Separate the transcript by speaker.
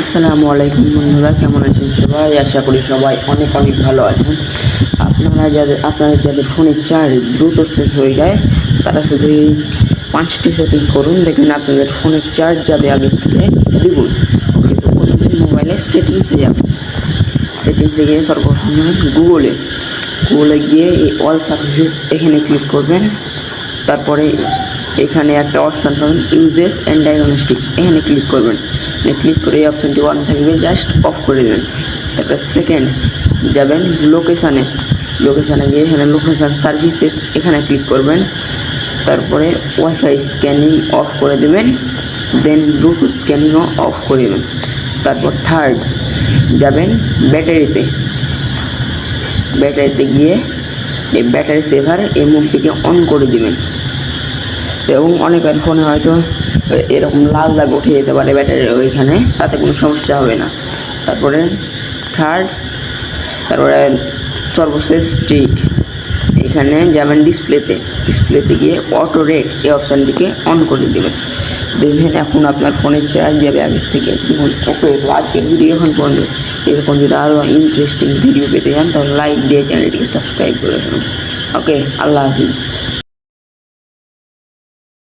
Speaker 1: আসসালামু আলাইকুম বন্ধুরা, কেমন আছেন সবাই? আশা করি সবাই অনেক অনেক ভালো আছেন। আপনাদের ফোনের চার্জ দ্রুত শেষ হয়ে যায় তারা শুধু এই 5টি সেটিংস করুন, দেখবেন আপনাদের ফোনের চার্জ যাবে আগের থেকে দ্বিগুণ। ওকে, তো প্রথমে মোবাইলের সেটিংসে যাবেন। সেটিংসে গিয়ে সর্বপ্রথম গুগলে গিয়ে এই অল সার্ভিসেস এখানে ক্লিক করবেন। তারপরে এখানে একটা অপশান পাবেন ইউজেস অ্যান্ড ডায়াগনস্টিক, এখানে ক্লিক করবেন। ক্লিক করে এই অপশানটি অন থাকবে, জাস্ট অফ করে দেবেন। তারপরে সেকেন্ড যাবেন লোকেশানে গিয়ে এখানে লোকেশান সার্ভিসেস এখানে ক্লিক করবেন। তারপরে ওয়াইফাই স্ক্যানিং অফ করে দেবেন, দেন ব্লুটুথ স্ক্যানিংও অফ করে দেবেন। তারপর থার্ড যাবেন ব্যাটারিতে গিয়ে এই ব্যাটারি সেভার এই মোডটিকে অন করে দেবেন। এবং অনেকের ফোনে হয়তো এরকম লাল দাগ উঠে যেতে পারে ব্যাটারির ওইখানে, তাতে কোনো সমস্যা হবে না। তারপরে সর্বশেষ ট্রিক, এখানে যাবেন ডিসপ্লেতে গিয়ে অটো রেট এই অপশানটিকে অন করে দেবেন। এখন আপনার ফোনের চার্জ যাবে আগের থেকে দেখুন। ওকে, তো আজকের ভিডিও এখন পর্যন্ত। এরকম যদি আরও ইন্টারেস্টিং ভিডিও পেতে চান তাহলে লাইক দিয়ে চ্যানেলটিকে সাবস্ক্রাইব করে রাখুন। ওকে, আল্লাহ হাফিজ।